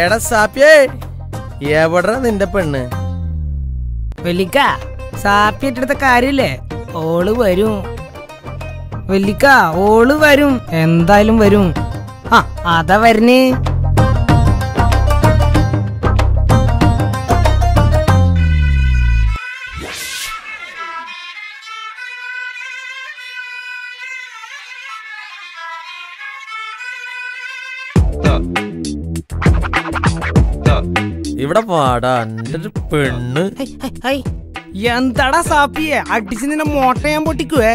എടാ സാപ്പിയേ, എവിടാ നിന്റെ പെണ്ണ്? വെല്ലിക്ക, സാപ്പിയെടുത്ത കാര്യല്ലേ, ഓള് വരും. വെല്ലിക്ക, ഓള് വരും, എന്തായാലും വരും. ആ, അതാ വരുന്നേ. ഇവിടെ പാടാ എന്റെ പെണ്ണ്. എന്താടാ സാപ്പിയെ, അടിച്ച് നിന്നെ മോട്ട ഞാൻ പൊട്ടിക്കുവേ.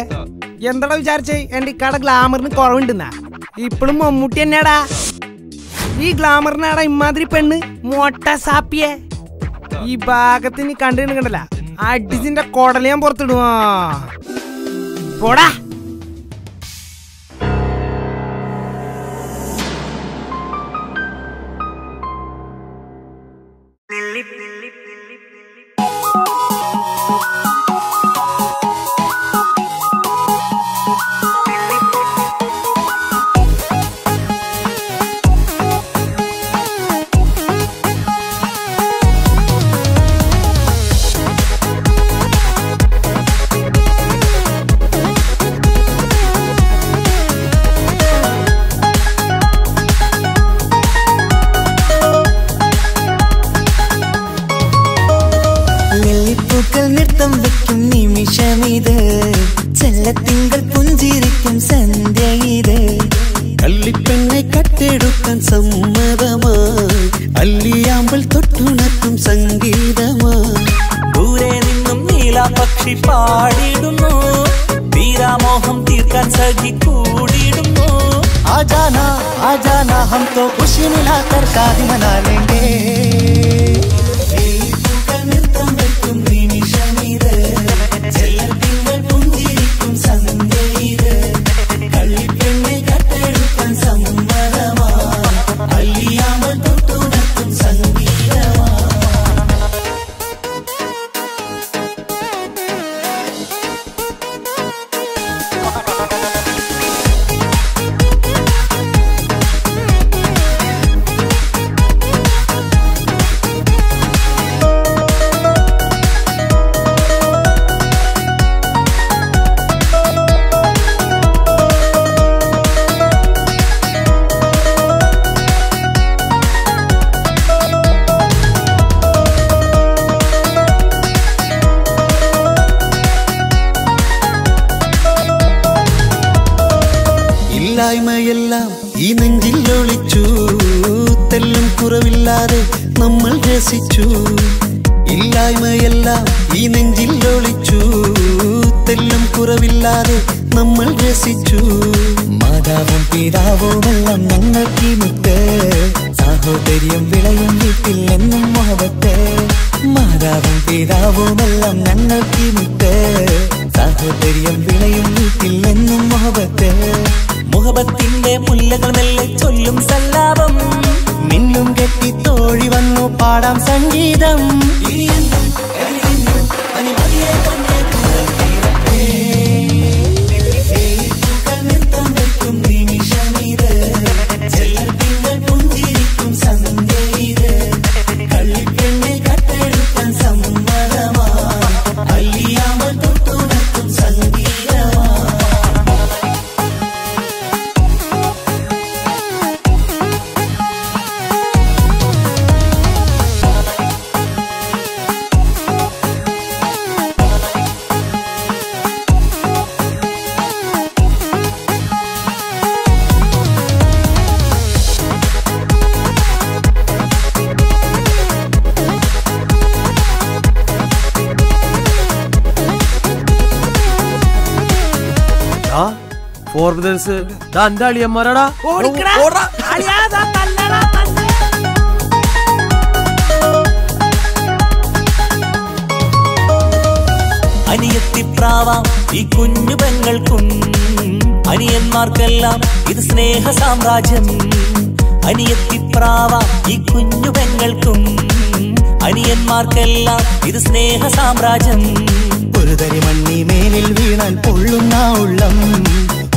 എന്താടാ വിചാരിച്ചേ എന്റെ ഇക്കാടെ ഗ്ലാമറിന് കുറവുണ്ടെന്നാ? ഇപ്പഴും മമ്മൂട്ടി തന്നെയാടാ. ഈ ഗ്ലാമറിനാടാ ഇമാതിരി പെണ്ണ് മോട്ട സാപ്പിയെ. ഈ ഭാഗത്തിന് കണ്ടിട്ടുണ്ടല്ല, അടിച്ചിന്റെ കൊടല ഞാൻ പുറത്തിടുവാ. പോടാ. നൃത്തം വെക്കും നിമിഷമിത്, ചെല്ലത്തിങ്കൾ പുഞ്ചിരിക്കും സന്ധ്യ ഇത്. കള്ളിപ്പെണ്ണെ കട്ടെടുക്കാൻ സമ്മതമായി, അല്ലിയാമ്പൽ തൊട്ടുണർത്തും സംഗീതമായി. ദൂരെ നിന്നും നീലാപക്ഷി പാടിടുന്നു, തീരാമോഹം തീർക്കാൻ സഖി കൂടിടുന്നു. ആജാനാ ആജാനാ ഹം തോ ഖുശി മിലാകർ കാതി മനാ ലേംഗേ. ഇല്ലായ്മയെല്ലാം ഈ നെഞ്ചിൽ ഒളിച്ചു, തെല്ലും കുറവില്ലാതെ നമ്മൾ രസിച്ചു. ഇല്ലായ്മയെല്ലാം ഈ നെഞ്ചിൽ ഒളിച്ചു, തെല്ലും കുറവില്ലാതെ നമ്മൾ രസിച്ചു. മാതാവും പിതാവുമെല്ലാം ഞങ്ങൾക്ക് മുത്ത്, സാഹോദര്യം വിളയും വീട്ടിൽ എന്നും മുഹബത്ത്. മാതാവും പിതാവുമെല്ലാം ഞങ്ങൾക്ക് മുത്ത്, സാഹോദര്യം വിളയും വീട്ടിൽ എന്നും മുഹബത്ത്. മുഹബത്തിന്റെ മുല്ലകൾ മെല്ലെ ചൊല്ലും സല്ലാപം, മിന്നും കെട്ടി തോഴി വന്നു പാടാം സംഗീതം. ഫോർ ബ്രദേഴ്സ് എന്റെ അളിയന്മാരാടാ. അനിയത്തിപ്രാവാം ഈ കുഞ്ഞു പെങ്ങൾക്കും, അനിയന്മാർക്കെല്ലാം ഇത് സ്നേഹ സാമ്രാജ്യം. അനിയത്തിപ്രാവാം ഈ കുഞ്ഞു പെങ്ങൾക്കും, അനിയന്മാർക്കെല്ലാം ഇത് സ്നേഹ സാമ്രാജ്യം. ഒരു തരി മണ്ണി മേലിൽ വീണാൽ പൊള്ളുന്ന ഉള്ളം,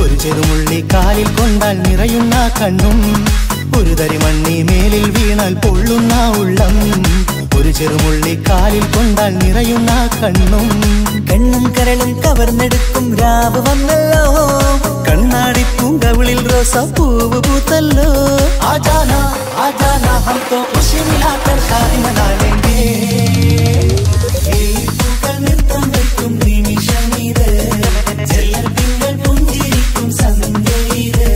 ഒരു ചെറുമുള്ളി കാലിൽ കൊണ്ടാൽ നിറയുന്ന കണ്ണും. ഒരു തരി മണ്ണി മേലിൽ വീണാൽ പൊള്ളുന്ന ഉള്ളം, ഒരു ചെറുമുള്ളി കാലിൽ കൊണ്ടാൽ നിറയുന്ന കണ്ണും. കണ്ണും കരളും കവർന്നെടുക്കും രാവ് വന്നല്ലോ, കണ്ണാടി പൂങ്കവിളിൽ റോസാപ്പൂവ് പൂത്തല്ലോ. ആജാനാ ആജാനാ ഹം തോ ഖുശി മിലാകർ ഷാദി മനാ ലേംഗേ. ഈ പൂക്കൾ നൃത്തം വയ്ക്കും നിമിഷമിത്, ചെല്ലപ്പിങ്ങൾ പുഞ്ചിരിക്കും സന്ധ്യയിത്.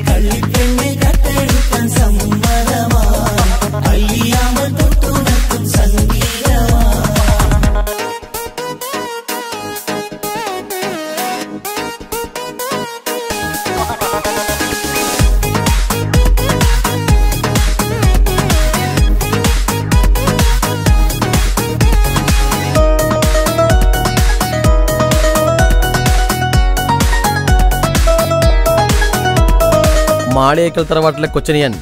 കള്ളിപ്പെണ്ണെ കട്ടെടുക്കാൻ സമ്മതമാ, അല്ലിയാമൽ തൊട്ടുണർത്തും സംഗീതമാ. മാളിയേക്കൽ തറവാട്ടിലെ കൊച്ചനിയൻ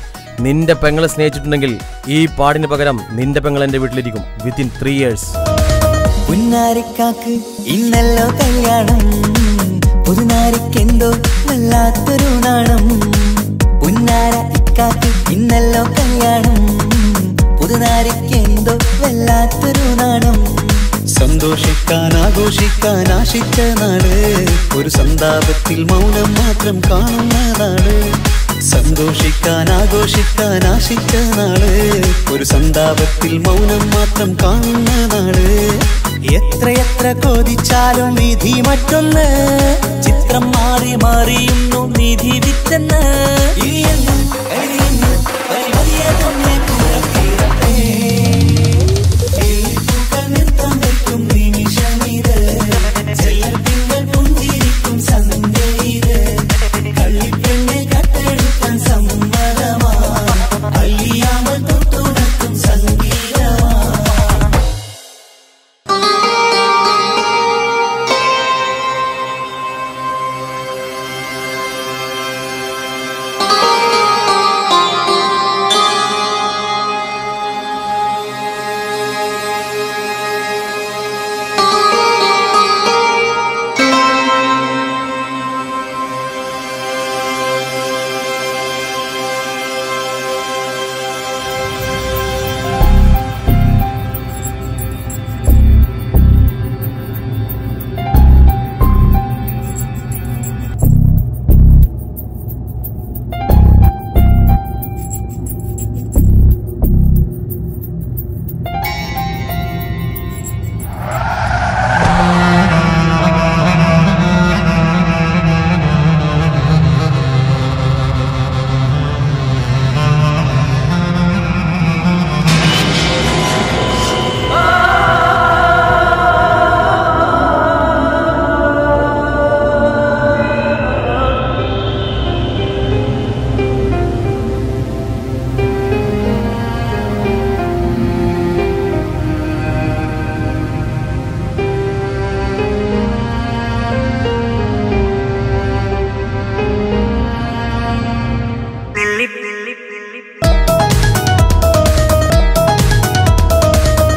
നിന്റെ പെങ്ങളെ സ്നേഹിച്ചിട്ടുണ്ടെങ്കിൽ ഈ പാടിന് പകരം നിന്റെ പെങ്ങൾ എന്റെ വീട്ടിലിരിക്കും വിത്തിൻ 3 years. പുന്നാരിക്കാക്ക് ഇന്നല്ലോ കല്യാണം, പുതുനാരിക്കെന്തോ വല്ലാത്തൊരു നാണം. പുന്നാര ഇക്കാക്ക് ഇന്നല്ലോ കല്യാണം, പുതുനാരിക്കെന്തോ വല്ലാത്തൊരു നാണം. സന്തോഷിക്കാൻ ആഘോഷിക്കാൻ ആശിച്ച നാട്, ഒരു സന്താപത്തിൽ മൗനം മാത്രം കാണുന്ന നാട്. സന്തോഷിക്കാൻ ആഘോഷിക്കാൻ ആശിച്ച നാട്, ഒരു സന്താപത്തിൽ മൗനം മാത്രം കാണുന്ന നാട്. എത്രയെത്ര കൊതിച്ചാലും വിധി മറ്റൊന്ന്, ചിത്രം മാറി മാറിയുന്നു നിധി വിറ്റെന്ന്.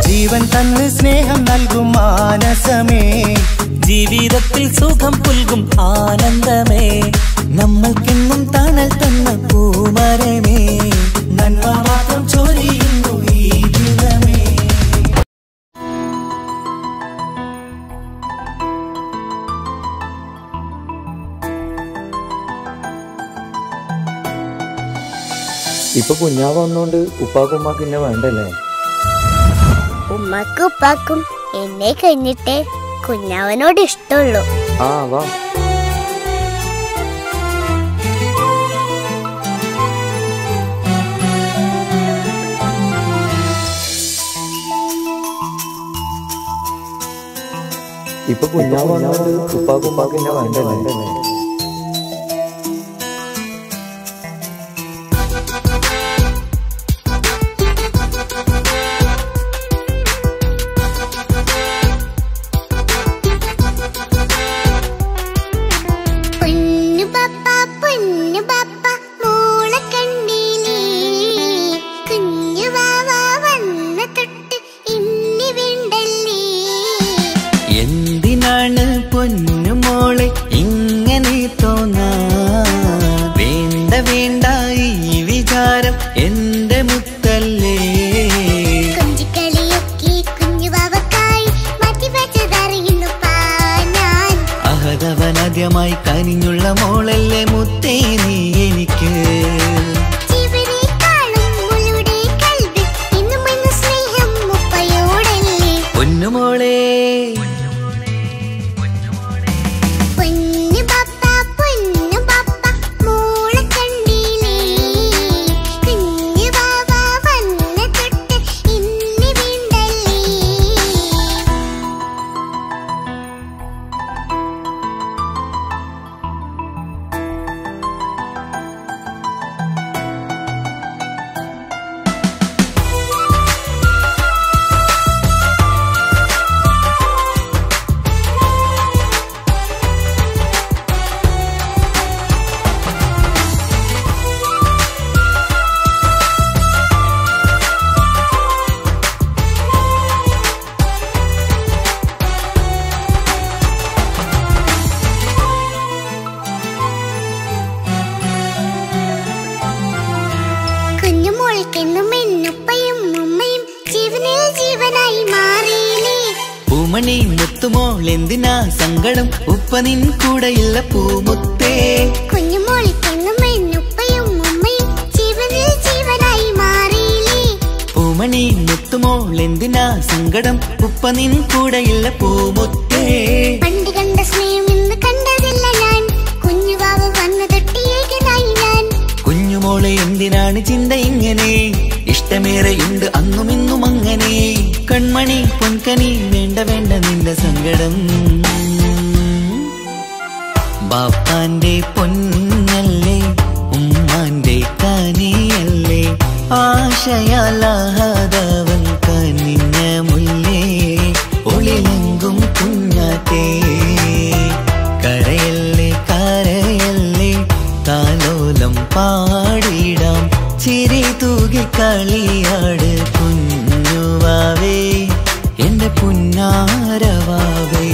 ജീവൻ തന്ന് സ്നേഹം നൽകും മാനസമേ, ജീവിതത്തിൽ സുഖം പുൽകും ആനന്ദമേ, നമ്മൾക്കെന്നും തണൽ തന്ന പൂമരമേ, നന്മ മാത്രം ചൊരിയുന്നു ഈ ദിനമേ. ഇപ്പൊ കുഞ്ഞാവ് വന്നോണ്ട് ഉപ്പാക്കും ഉമ്മാക്കും എന്നെ വേണ്ടല്ലേ? ഉമ്മക്കും ഉപ്പാക്കും എന്നെ കഴിഞ്ഞിട്ടേ കുഞ്ഞാവനോട് ഇഷ്ടമുള്ളൂ. ആ വാ. ഇപ്പൊ കുഞ്ഞാവ് വന്നോണ്ട് ഉപ്പാക്കും ഉമ്മാക്കും എന്നെ വേണ്ടല്ലേ? എന്തിനാണ് പൊന്നുമോളെ ഇങ്ങനെ തോന്നാ? വേണ്ട വേണ്ട ഈ വിചാരം ആദ്യമായി കനിഞ്ഞുള്ള മോളല്ലേ മുത്തേ നീ എനിക്ക്. പൊന്നുമോളെ പൂമണി മുത്തുമോൾ എന്തിനാ സങ്കടം ഉപ്പ നിൻ കൂടെയില്ല പൂമുത്തേ. പൂമണി മുത്തുമോൾ എന്തിനാ സങ്കടം ഉപ്പ നിൻ കൂടെയില്ല പൂമുത്തേ. പണ്ട് കണ്ട സ്നേഹം ഇന്ന് കണ്ടതില്ല ഞാൻ, കുഞ്ഞുവാവ വന്നു തൊട്ടിയേകനായി ഞാൻ. കുഞ്ഞുമോളെ എന്തിനാണ് ചിന്ത ഇങ്ങനെ, ഇഷ്ടമേറെയുണ്ട് അന്നും ഇന്നും അങ്ങനെ. കൺമണി പൊൻകനി വേണ്ട വേണ്ട നിന്റെ സങ്കടം. ബാപ്പാന്റെ പൊന്നല്ലേ ഉമ്മാന്റെ കനിയല്ലേ, ആശയാലാഹതവൻ കനിഞ്ഞ മുല്ലേ. ഒളിലെങ്കും കുഞ്ഞാറ്റേ കരയല്ലേ കരയല്ലേ, താലോലം പാടിടാം ചിരി തൂകി കളിയാട് കുഞ്ഞുവാവേ എന്റെ പുന്നാരവാവേ.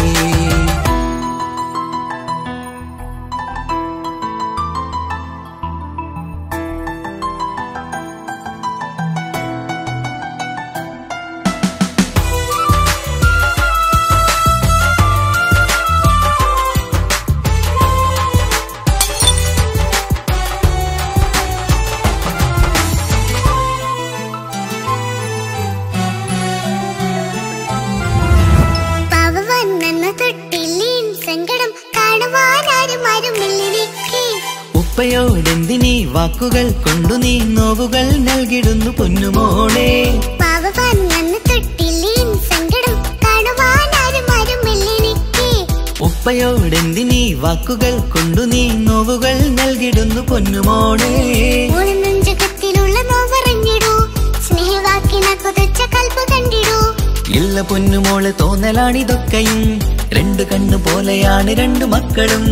ഉപ്പയോടെന്തിനീ വാക്കുകൾ കൊണ്ടു നീ നോവുകൾ നൽകിടുന്നു പൊന്നുമോളെ. ഉപ്പയോടെന്തിനീ വാക്കുകൾ കൊണ്ടു നീ നോവുകൾ നൽകിടുന്നു പൊന്നുമോളെ. ഇല്ല പൊന്നുമോളെ തോന്നലാണിതൊക്കെയും, രണ്ടു കണ്ണു പോലെയാണ് രണ്ടു മക്കളും.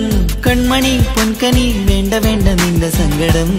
കൺമണി പൊൻകനി വേണ്ട വേണ്ട നിന്റെ സങ്കടം.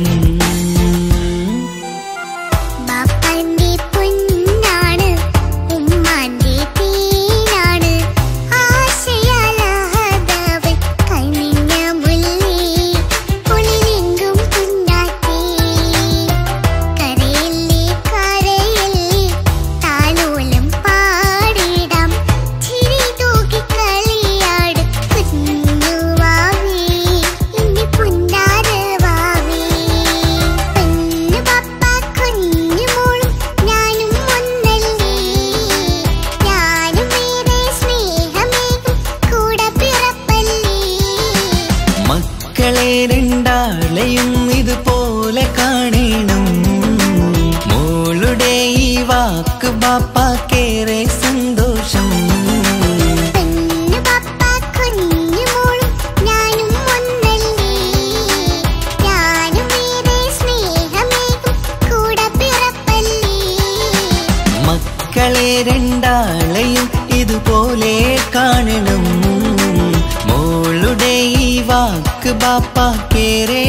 രണ്ടാളെയും ഇതുപോലെ കാണണം, മോളുടെ ഈ വാക്ക് ബാപ്പാക്കേറെ സന്തോഷം. മക്കളെ രണ്ടാളെയും ഇതുപോലെ കാണണം, മോളുടെ ഈ വാക്ക് ബാപ്പാക്കേറെ